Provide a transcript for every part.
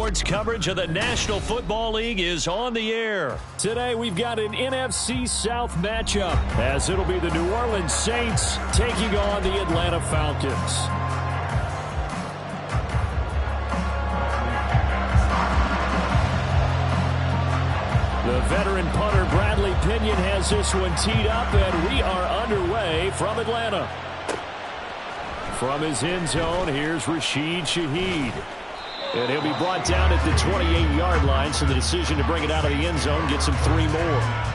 Sports coverage of the National Football League is on the air. Today we've got an NFC South matchup as it'll be the New Orleans Saints taking on the Atlanta Falcons. The veteran punter Bradley Pinion has this one teed up, and we are underway from Atlanta. From his end zone, here's Rashid Shaheed. And he'll be brought down at the 28-yard line, so the decision to bring it out of the end zone gets him 3 more.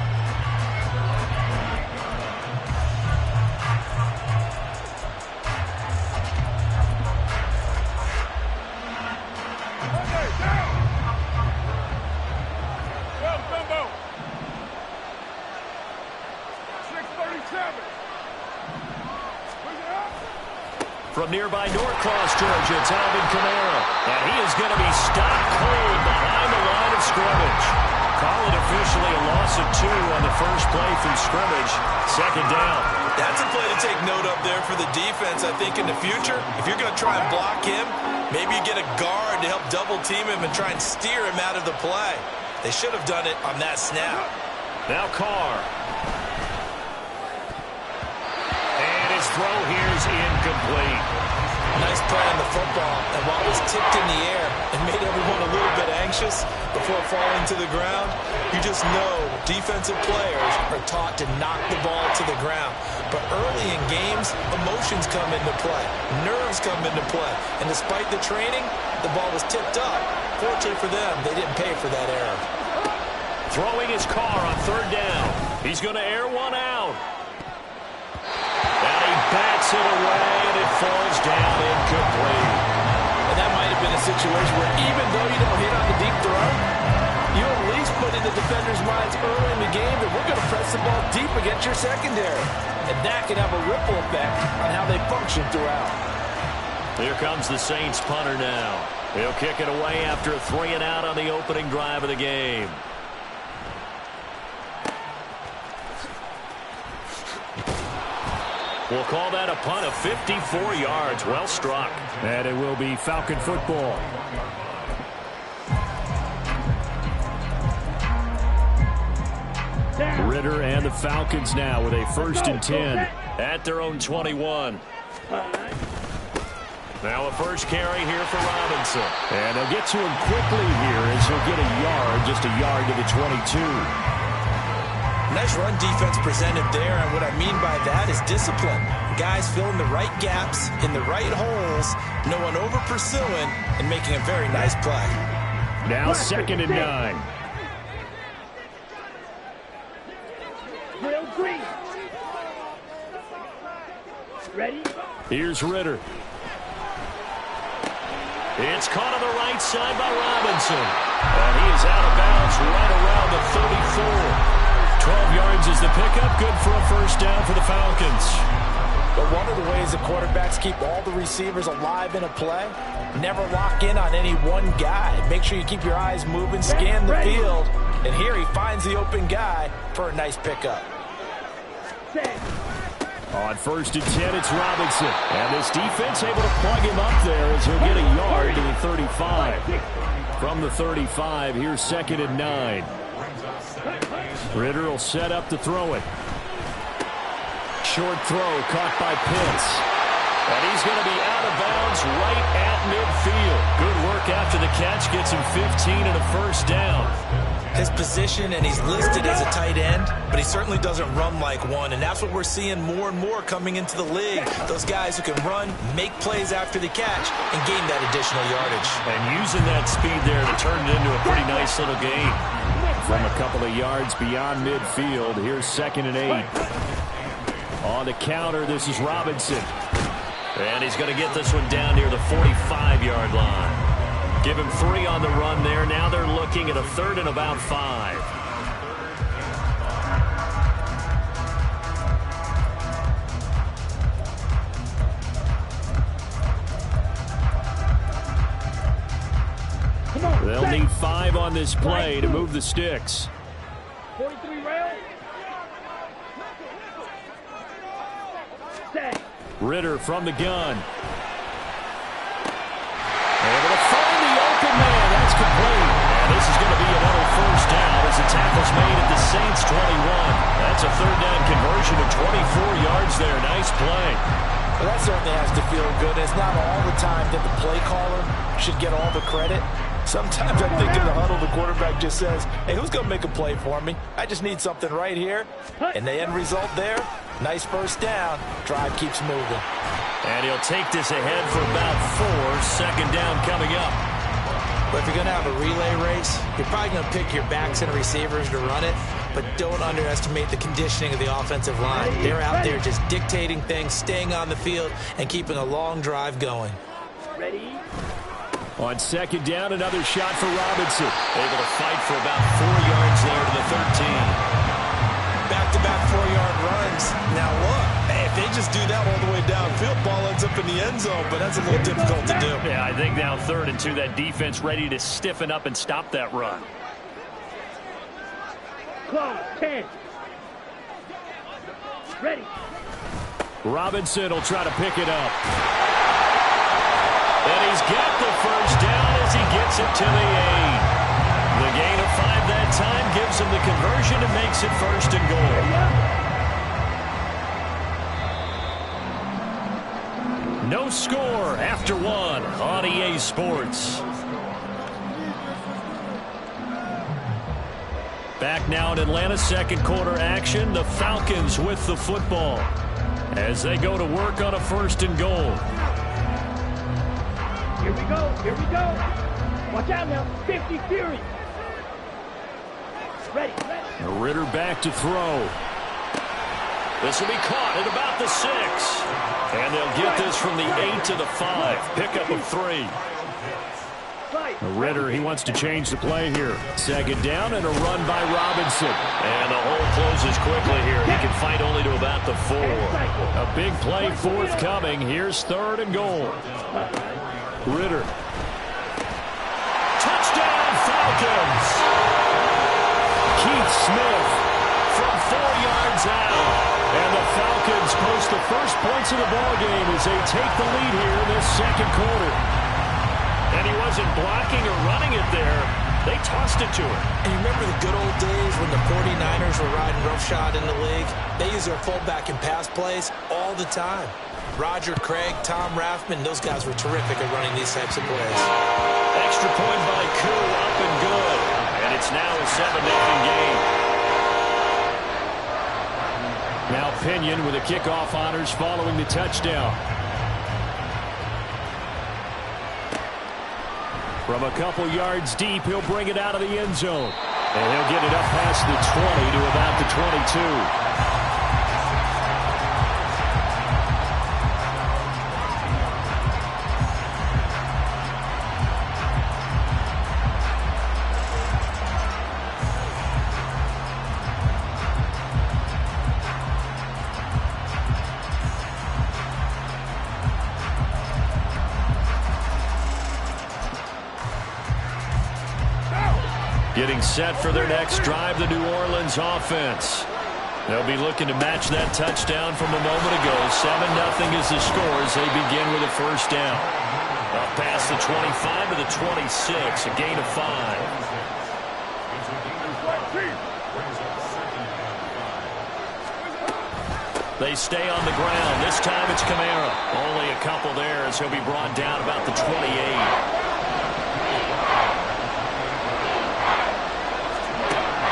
From nearby Norcross, Georgia, it's Alvin Kamara. And he is going to be stopped cold behind the line of scrimmage. Call it officially a loss of 2 on the first play from scrimmage. Second down. That's a play to take note of there for the defense. I think in the future, if you're going to try and block him, maybe you get a guard to help double team him and try and steer him out of the play. They should have done it on that snap. Now Carr. And his throw here is incomplete. Nice play on the football, and while it was tipped in the air and made everyone a little bit anxious before falling to the ground, you just know defensive players are taught to knock the ball to the ground. But early in games, emotions come into play, nerves come into play, and despite the training, the ball was tipped up. Fortunately for them, they didn't pay for that error. Throwing his Carr on third down. He's going to air one out. And he bats it away, and it falls down incomplete. And that might have been a situation where even though you don't hit on the deep throw, you at least put in the defender's minds early in the game that we're going to press the ball deep against your secondary. And that can have a ripple effect on how they function throughout. Here comes the Saints punter now. He'll kick it away after a 3 and out on the opening drive of the game. We'll call that a punt of 54 yards. Well struck. And it will be Falcon football. Ritter and the Falcons now with a 1st and 10 at their own 21. Now a first carry here for Robinson. And they'll get to him quickly here as he'll get a yard, just a yard to the 22. Nice run defense presented there, and what I mean by that is discipline. Guys filling the right gaps in the right holes, no one over pursuing, and making a very nice play. Now 2nd and 9. Ready? Here's Ritter. It's caught on the right side by Robinson. And he is out of bounds right around the 34. 12 yards is the pickup. Good for a first down for the Falcons. But one of the ways the quarterbacks keep all the receivers alive in a play, never lock in on any one guy. Make sure you keep your eyes moving, scan the field. And here he finds the open guy for a nice pickup. On 1st and 10, it's Robinson. And this defense able to plug him up there as he'll get a yard to the 35. From the 35, here's 2nd and 9. Ritter will set up to throw it. Short throw caught by Pitts. And he's going to be out of bounds right at midfield. Good work after the catch. Gets him 15 and a first down. His position, and he's listed as a tight end, but he certainly doesn't run like one, and that's what we're seeing more and more coming into the league. Those guys who can run, make plays after the catch, and gain that additional yardage. And using that speed there to turn it into a pretty nice little gain. From a couple of yards beyond midfield, here's 2nd and 8. On the counter, this is Robinson. And he's going to get this one down near the 45-yard line. Give him 3 on the run there. Now they're looking at a 3rd and about 5. They'll need 5 on this play to move the sticks. 43 rail. Ritter from the gun. Able to find the open man. That's complete. And this is going to be another first down as the tackle's made at the Saints 21. That's a third down conversion of 24 yards there. Nice play. Well, that certainly has to feel good. It's not all the time that the play caller should get all the credit. Sometimes I think in the huddle, the quarterback just says, hey, who's going to make a play for me? I just need something right here. And the end result there, nice first down. Drive keeps moving. And he'll take this ahead for about 4. Second down coming up. But if you're going to have a relay race, you're probably going to pick your backs and receivers to run it. But don't underestimate the conditioning of the offensive line. They're out there just dictating things, staying on the field, and keeping a long drive going. Ready? On second down, another shot for Robinson. Able to fight for about 4 yards there to the 13. Back-to-back 4-yard runs. Now look, hey, if they just do that all the way downfield, ball ends up in the end zone, but that's a little difficult to do. Yeah, I think now 3rd and 2, that defense ready to stiffen up and stop that run. Close, 10. Ready. Robinson will try to pick it up. And he's got the first down as he gets it to the 8. The gain of 5 that time gives him the conversion and makes it 1st and goal. No score after 1 on EA Sports. Back now in Atlanta, second quarter action. The Falcons with the football as they go to work on a 1st and goal. Here we go. Here we go. Watch out now. 50 Fury. Ready. Ritter back to throw. This will be caught at about the 6. And they'll get this from the 8 to the 5. Pickup of 3. Ritter, he wants to change the play here. Second down and a run by Robinson. And the hole closes quickly here. He can fight only to about the 4. A big play forthcoming. Here's 3rd and goal. Ritter. Touchdown Falcons. Keith Smith from 4 yards out. And the Falcons post the first points of the ballgame as they take the lead here in this second quarter. And he wasn't blocking or running it there. They tossed it to him. And you remember the good old days when the 49ers were riding roughshod in the league? They used their fullback in pass plays all the time. Roger Craig, Tom Rathman, those guys were terrific at running these types of plays. Extra point by Koo, up and good. And it's now a 7-0 game. Now Pinion with the kickoff honors following the touchdown. From a couple yards deep, he'll bring it out of the end zone. And he'll get it up past the 20 to about the 22. Getting set for their next drive, the New Orleans offense. They'll be looking to match that touchdown from a moment ago. 7-0 is the score as they begin with a first down. Up past the 25 to the 26, a gain of 5. They stay on the ground. This time it's Kamara. Only a couple there as he'll be brought down about the 28.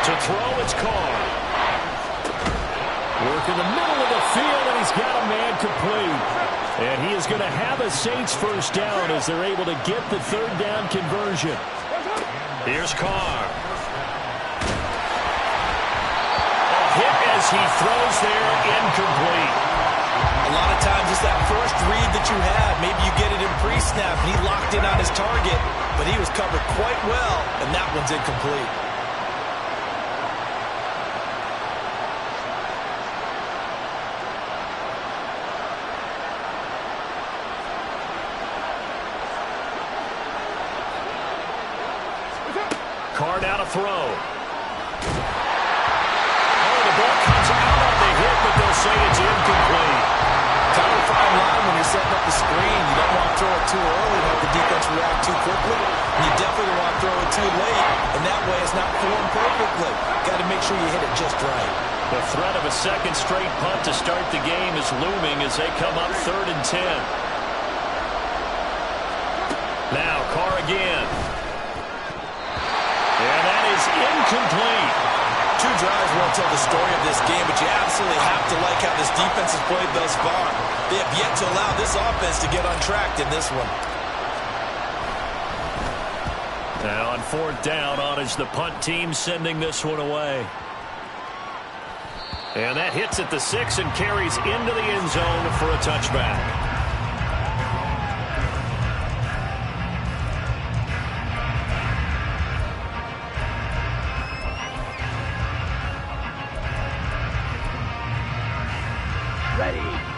To throw, it's Carr. Work in the middle of the field, and he's got a man complete. And he is going to have a Saints first down as they're able to get the 3rd down conversion. Here's Carr. A hit as he throws there, incomplete. A lot of times it's that first read that you have. Maybe you get it in pre-snap, and he locked in on his target, but he was covered quite well, and that one's incomplete. Carr down to throw. Oh, the ball comes out on the hit, but they'll say it's incomplete. Kind of a fine line when you're setting up the screen. You don't want to throw it too early and have the defense react too quickly. And you definitely don't want to throw it too late, and that way it's not formed perfectly. Got to make sure you hit it just right. The threat of a second straight punt to start the game is looming as they come up 3rd and 10. Now Carr again. And that is incomplete. 2 drives won't tell the story of this game, but you absolutely have to like how this defense has played thus far. They have yet to allow this offense to get untracked in this one. Now on 4th down, on is the punt team sending this one away. And that hits at the 6 and carries into the end zone for a touchback.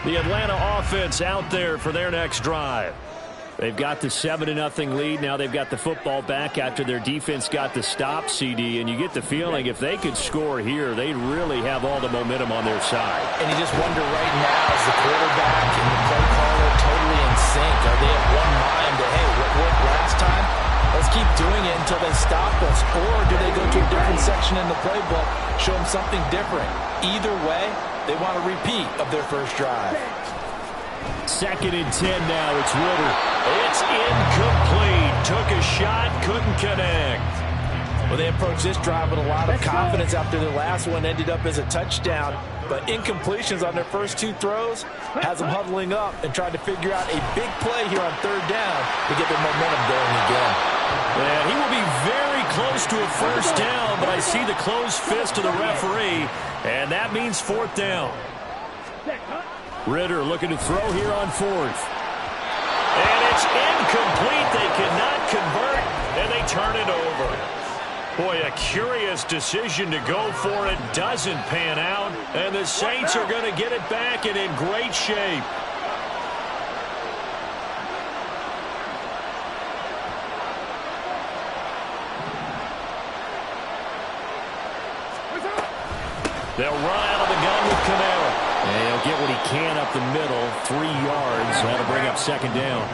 The Atlanta offense out there for their next drive. They've got the 7-0 lead. Now they've got the football back after their defense got the stop, CD. And you get the feeling if they could score here, they'd really have all the momentum on their side. And you just wonder right now, is the quarterback and the play caller totally in sync? Are they at one mind to, hey, what worked last time? Let's keep doing it until they stop us. Or do they go to a different section in the playbook, show them something different? Either way, they want a repeat of their first drive. 2nd and 10 now. It's Ritter. It's incomplete. Took a shot, couldn't connect. Well, they approached this drive with a lot of confidence after their last one ended up as a touchdown. But incompletions on their first 2 throws has them huddling up and trying to figure out a big play here on 3rd down to get their momentum going again. And he will be very close to a first down, but I see the closed fist of the referee, and that means 4th down. Ritter looking to throw here on 4th. And it's incomplete. They cannot convert, and they turn it over. Boy, a curious decision to go for it. Doesn't pan out, and the Saints are going to get it back and in great shape. They'll run out of the gun with Camara. And he'll get what he can up the middle. 3 yards. That'll bring up 2nd down.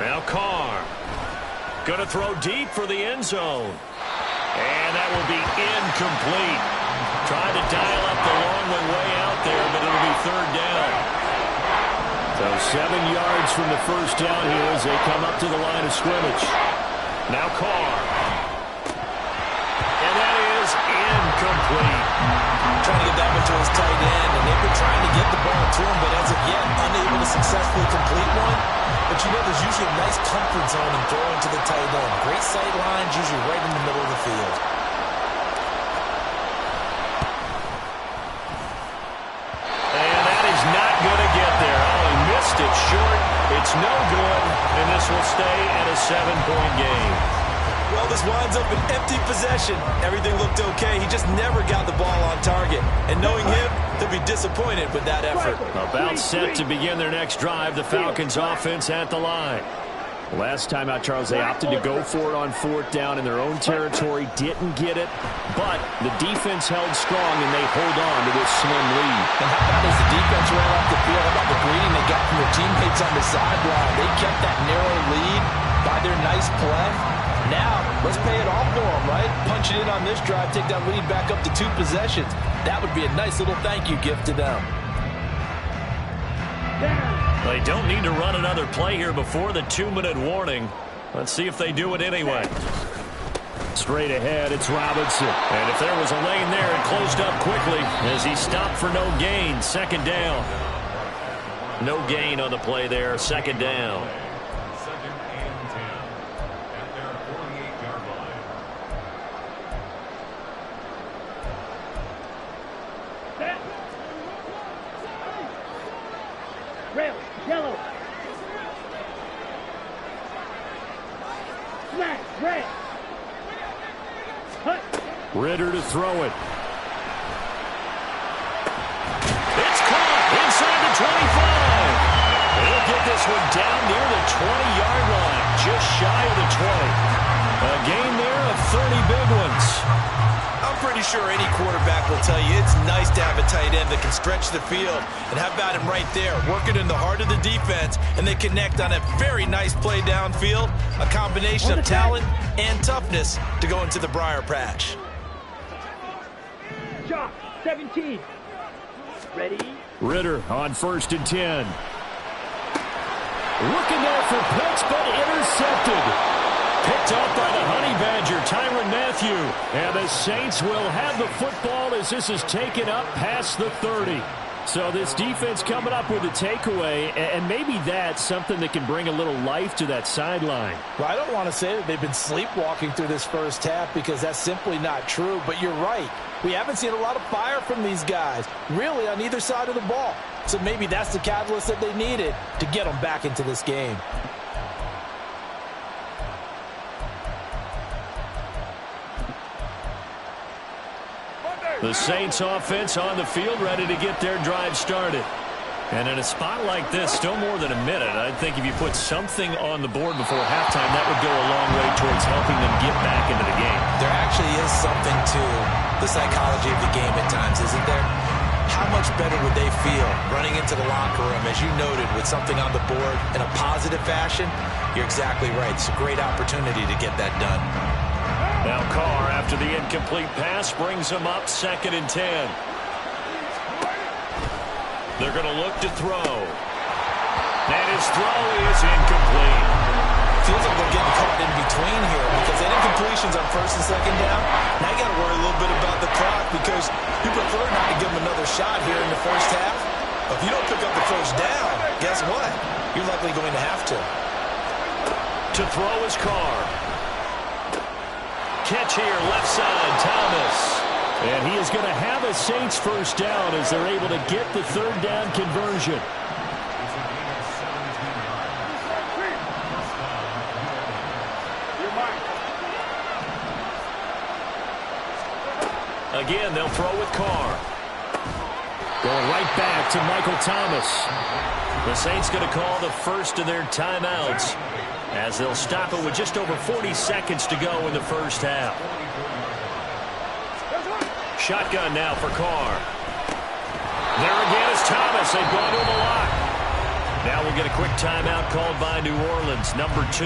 Now Carr. Going to throw deep for the end zone. And that will be incomplete. Trying to dial up the long way out there, but it'll be 3rd down. So 7 yards from the first down here as they come up to the line of scrimmage. Now Carr. Incomplete. Trying to get that one to his tight end, and they've been trying to get the ball to him, but as of yet, unable to successfully complete one. But you know, there's usually a nice comfort zone in throwing to the tight end. Great sight lines, usually right in the middle of the field. And that is not going to get there. Oh, he missed it short. It's no good, and this will stay at a 7-point game. Well, this winds up an empty possession. Everything looked okay. He just never got the ball on target. And knowing him, he'll be disappointed with that effort. About set to begin their next drive, the Falcons offense at the line. Last time out, Charles, they opted to go for it on 4th down in their own territory. Didn't get it, but the defense held strong, and they hold on to this slim lead. And how about as the defense ran off the field, how about the greeting they got from their teammates on the sideline? They kept that narrow lead by their nice play. Now, let's pay it off for them, right? Punch it in on this drive, take that lead back up to 2 possessions. That would be a nice little thank you gift to them. They don't need to run another play here before the 2-minute warning. Let's see if they do it anyway. Straight ahead, it's Robinson. And if there was a lane there, it closed up quickly as he stopped for no gain. 2nd down. No gain on the play there. 2nd down. Red, yellow. Smash, red. Hut. Ritter to throw it. It's caught inside the 25. He'll get this one down near the 20-yard line, just shy of the 20. A gain there of 30 big ones. I'm pretty sure any quarterback will tell you it's nice to have a tight end that can stretch the field. And how about him right there, working in the heart of the defense, and they connect on a very nice play downfield. A combination of talent and toughness to go into the briar patch. Shot, 17. Ready? Ritter on 1st and 10. Looking there for picks, but intercepted. Picked up by the Honey Badger, Tyrann Mathieu. And the Saints will have the football as this is taken up past the 30. So this defense coming up with a takeaway, and maybe that's something that can bring a little life to that sideline. Well, I don't want to say that they've been sleepwalking through this first half because that's simply not true, but you're right. We haven't seen a lot of fire from these guys, really on either side of the ball. So maybe that's the catalyst that they needed to get them back into this game. The Saints offense on the field, ready to get their drive started. And in a spot like this, still more than a minute, I think if you put something on the board before halftime, that would go a long way towards helping them get back into the game. There actually is something to the psychology of the game at times, isn't there? How much better would they feel running into the locker room, as you noted, with something on the board in a positive fashion? You're exactly right. It's a great opportunity to get that done. Now Carr, after the incomplete pass, brings him up 2nd and 10. They're going to look to throw. And his throw is incomplete. Feels like they're getting caught in between here because they did completions on 1st and 2nd down. Now you got to worry a little bit about the clock because you prefer not to give them another shot here in the first half. But if you don't pick up the first down, guess what? You're likely going to have to. To throw is Carr. Catch here, left side, Thomas. And he is going to have a Saints first down as they're able to get the 3rd down conversion. Again, they'll throw with Carr. Going right back to Michael Thomas. The Saints going to call the first of their timeouts as they'll stop it with just over 40 seconds to go in the first half. Shotgun now for Carr. There again is Thomas. They've gone to him a lot. Now we'll get a quick timeout called by New Orleans, number 2,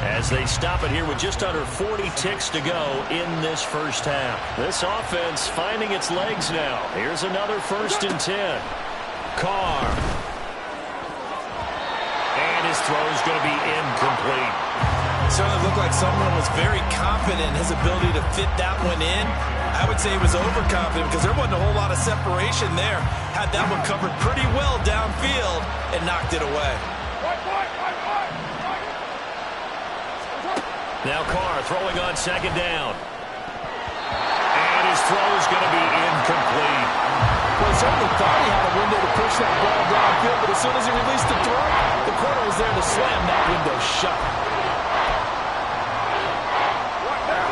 as they stop it here with just under 40 ticks to go in this first half. This offense finding its legs now. Here's another 1st and 10. Carr. His throw is going to be incomplete. It certainly looked like someone was very confident in his ability to fit that one in. I would say he was overconfident because there wasn't a whole lot of separation there. Had that one covered pretty well downfield and knocked it away. Now Carr throwing on 2nd down. And his throw is going to be incomplete. Well, he certainly thought he had a window to push that ball downfield, but as soon as he released the throw, the corner was there to slam that window shut.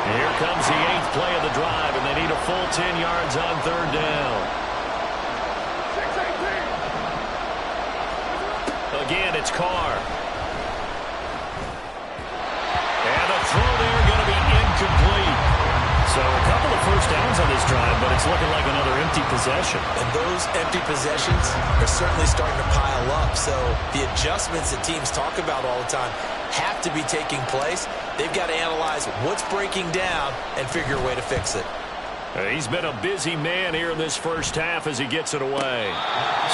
Here comes the 8th play of the drive, and they need a full 10 yards on 3rd down. Again, it's Carr. And a throw there going to be incomplete. So a couple of first downs on this drive, but it's looking like another empty possession. And those empty possessions are certainly starting to pile up. So the adjustments that teams talk about all the time have to be taking place. They've got to analyze what's breaking down and figure a way to fix it. He's been a busy man here in this first half as he gets it away.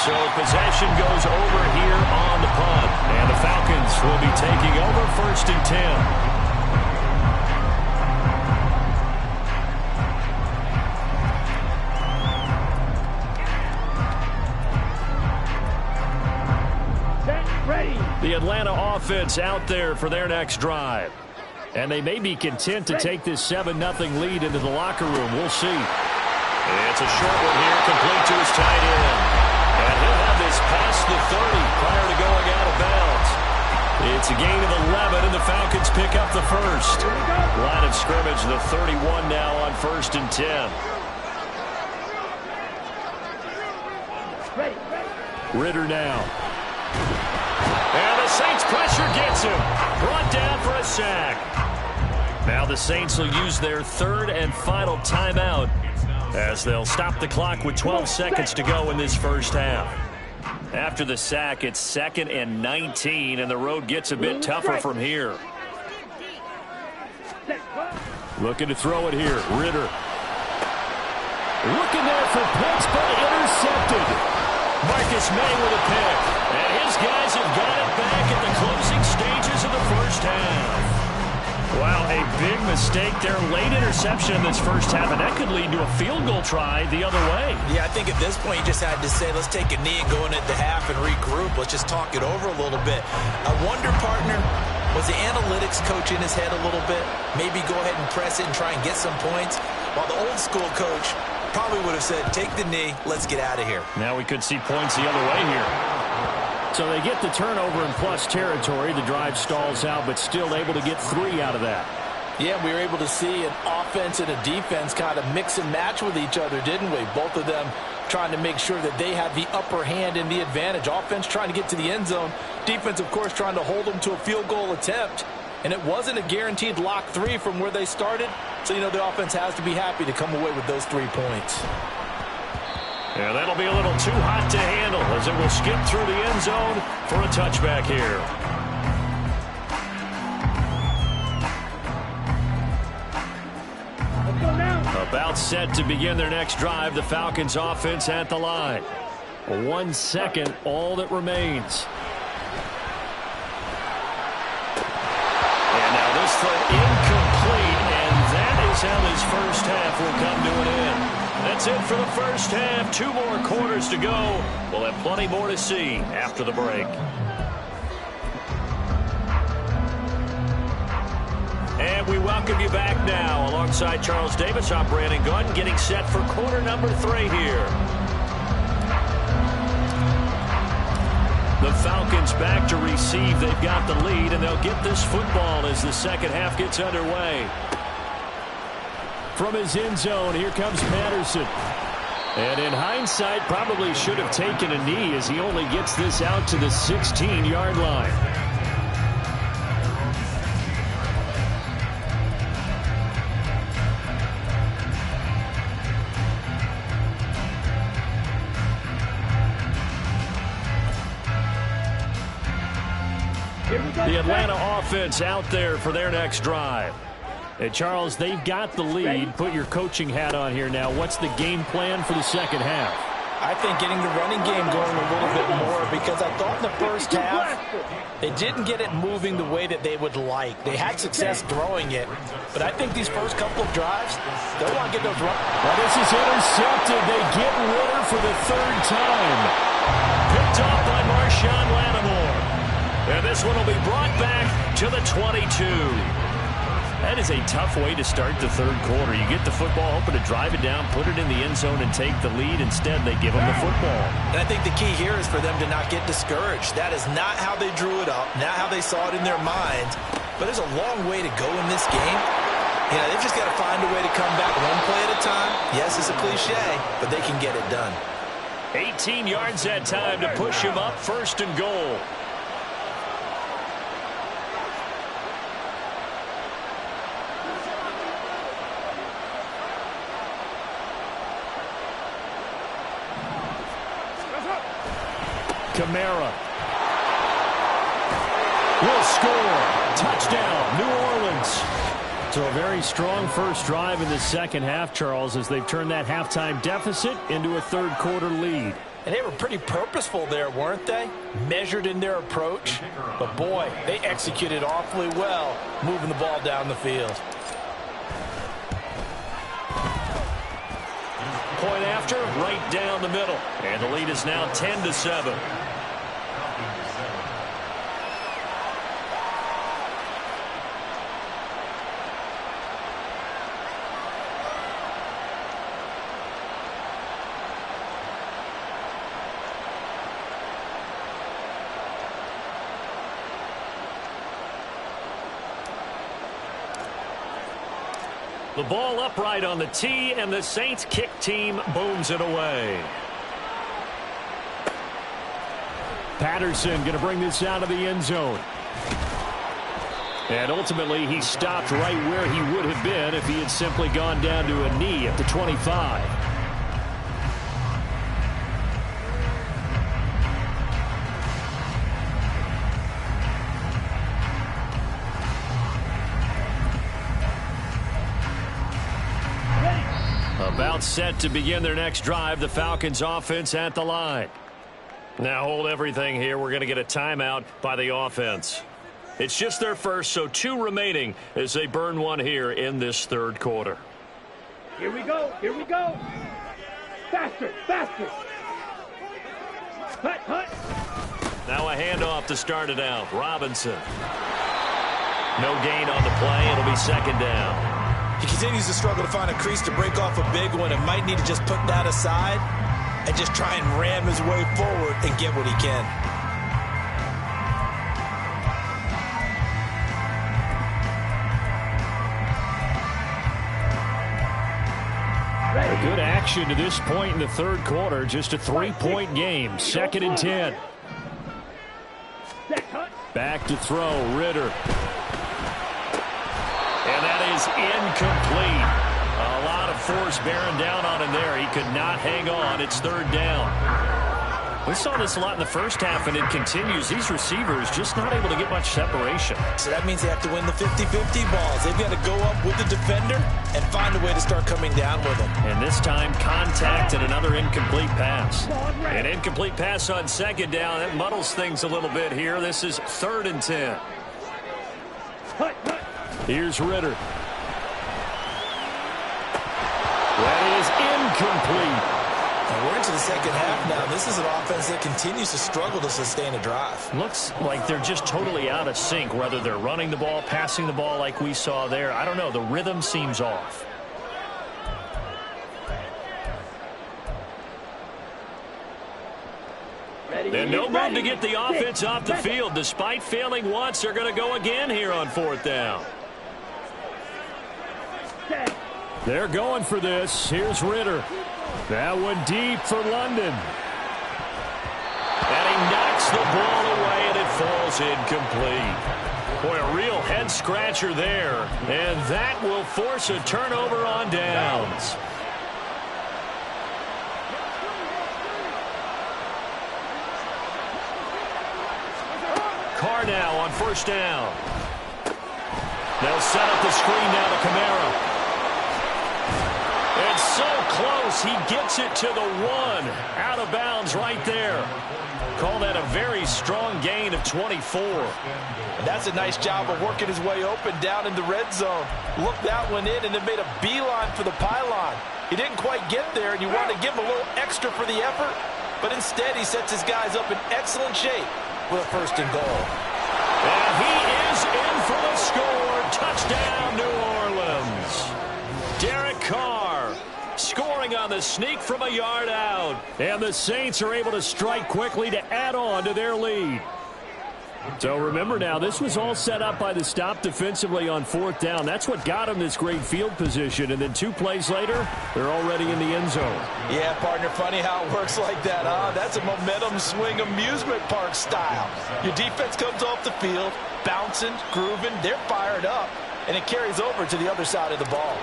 So possession goes over here on the punt. And the Falcons will be taking over 1st and 10. The Atlanta offense out there for their next drive. And they may be content to take this 7-0 lead into the locker room. We'll see. It's a short one here, complete to his tight end. And he'll have this past the 30 prior to going out of bounds. It's a gain of 11, and the Falcons pick up the first. Line of scrimmage, the 31 now on 1st and 10. Ritter now. And the Saints pressure gets him. Brought down for a sack. Now the Saints will use their third and final timeout as they'll stop the clock with 12 seconds to go in this first half. After the sack, it's 2nd and 19, and the road gets a bit tougher from here. Looking to throw it here. Ritter. Looking there for picks, but intercepted. Marcus May with a pick. And his guys have got it back at the closing stages of the first half. Wow, a big mistake there. Late interception in this first half, and that could lead to a field goal try the other way. Yeah, I think at this point you just had to say, let's take a knee and go into the half and regroup. Let's just talk it over a little bit. I wonder, partner, was the analytics coach in his head a little bit? Maybe go ahead and press it and try and get some points? While the old school coach probably would have said, take the knee, let's get out of here. Now we could see points the other way here. So they get the turnover in plus territory. The drive stalls out, but still able to get 3 out of that. Yeah, we were able to see an offense and a defense kind of mix and match with each other, didn't we? Both of them trying to make sure that they have the upper hand and the advantage. Offense trying to get to the end zone. Defense, of course, trying to hold them to a field goal attempt. And it wasn't a guaranteed lock 3 from where they started. So, you know, the offense has to be happy to come away with those 3 points. Yeah, that'll be a little too hot to handle as it will skip through the end zone for a touchback here. Let's go now. About set to begin their next drive. The Falcons offense at the line. 1 second, all that remains. And now this throw incomplete, and that is how this first half will come to an end. That's it for the first half. 2 more quarters to go. We'll have plenty more to see after the break. And we welcome you back now. Alongside Charles Davis, I'm Brandon Gordon, getting set for quarter number 3 here. The Falcons back to receive. They've got the lead, and they'll get this football as the second half gets underway. From his end zone, here comes Patterson. And in hindsight, probably should have taken a knee as he only gets this out to the 16-yard line. The Atlanta offense out there for their next drive. Hey, Charles, they've got the lead. Put your coaching hat on here now. What's the game plan for the second half? I think getting the running game going a little bit more, because I thought in the first half they didn't get it moving the way that they would like. They had success throwing it, but I think these first couple of drives, they'll want to get those runs. Well, this is intercepted. They get Ritter for the 3rd time. Picked off by Marshawn Lattimore. And this one will be brought back to the 22. That is a tough way to start the 3rd quarter. You get the football, hoping to drive it down, put it in the end zone, and take the lead. Instead, they give them the football. And I think the key here is for them to not get discouraged. That is not how they drew it up, not how they saw it in their minds. But there's a long way to go in this game. You know, they've just got to find a way to come back 1 play at a time. Yes, it's a cliche, but they can get it done. 18 yards that time to push him up, 1st and goal. Kamara will score. Touchdown, New Orleans. So a very strong first drive in the second half, Charles, as they've turned that halftime deficit into a 3rd quarter lead. And they were pretty purposeful there, weren't they? Measured in their approach. But, boy, they executed awfully well moving the ball down the field. Point after, right down the middle. And the lead is now 10-7. The ball upright on the tee, and the Saints kick team booms it away. Patterson going to bring this out of the end zone. And ultimately, he stopped right where he would have been if he had simply gone down to a knee at the 25. About set to begin their next drive, the Falcons offense at the line. Now hold everything here. We're going to get a timeout by the offense. It's just their first, so 2 remaining as they burn one here in this third quarter. Here we go. Here we go. Faster. Faster. Hut, hut. Now a handoff to start it out. Robinson. No gain on the play. It'll be second down. He continues to struggle to find a crease to break off a big one and might need to just put that aside and just try and ram his way forward and get what he can. A good action to this point in the third quarter. Just a 3-point game. 2nd and 10. Back to throw. Ritter. And that is incomplete. A lot of force bearing down on him there. He could not hang on. It's third down. We saw this a lot in the first half, and it continues. These receivers just not able to get much separation. So that means they have to win the 50-50 balls. They've got to go up with the defender and find a way to start coming down with them. And this time, contact and another incomplete pass. An incomplete pass on second down. That muddles things a little bit here. This is 3rd and 10. Here's Ritter. That is incomplete. And we're into the second half now. This is an offense that continues to struggle to sustain a drive. Looks like they're just totally out of sync, whether they're running the ball, passing the ball like we saw there. I don't know. The rhythm seems off. And no move to get the offense off the field. Despite failing once, they're going to go again here on 4th down. They're going for this. Here's Ritter. That one deep for London. And he knocks the ball away, and it falls incomplete. Boy, a real head-scratcher there. And that will force a turnover on downs. Carr now on 1st down. They'll set up the screen now to Kamara. It's so close. He gets it to the 1. Out of bounds right there. Call that a very strong gain of 24. And that's a nice job of working his way open down in the red zone. Looked that one in and then made a beeline for the pylon. He didn't quite get there, and you want to give him a little extra for the effort. But instead, he sets his guys up in excellent shape with a 1st and goal. And he is in for the score. Touchdown, New Orleans. Derek Carr scoring on the sneak from a yard out. And the Saints are able to strike quickly to add on to their lead. So remember now, this was all set up by the stop defensively on 4th down. That's what got them this great field position. And then 2 plays later, they're already in the end zone. Yeah, partner, funny how it works like that, huh? That's a momentum swing amusement park style. Your defense comes off the field, bouncing, grooving, they're fired up, and it carries over to the other side of the ball.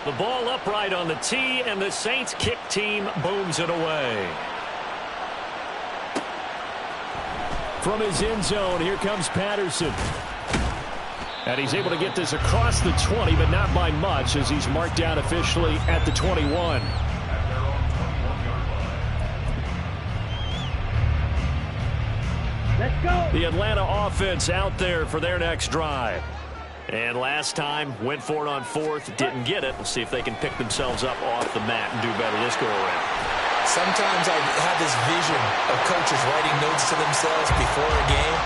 The ball upright on the tee, and the Saints kick team booms it away. From his end zone, here comes Patterson. And he's able to get this across the 20, but not by much, as he's marked down officially at the 21. Let's go. The Atlanta offense out there for their next drive. And last time, went for it on 4th, didn't get it. We'll see if they can pick themselves up off the mat and do better this go-around. Sometimes I have this vision of coaches writing notes to themselves before a game.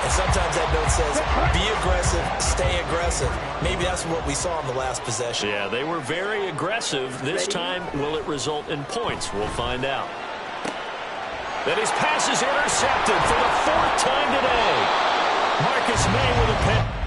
And sometimes that note says, be aggressive, stay aggressive. Maybe that's what we saw in the last possession. Yeah, they were very aggressive. This time, will it result in points? We'll find out. Then his pass is intercepted for the 4th time today. Marcus May with a pick.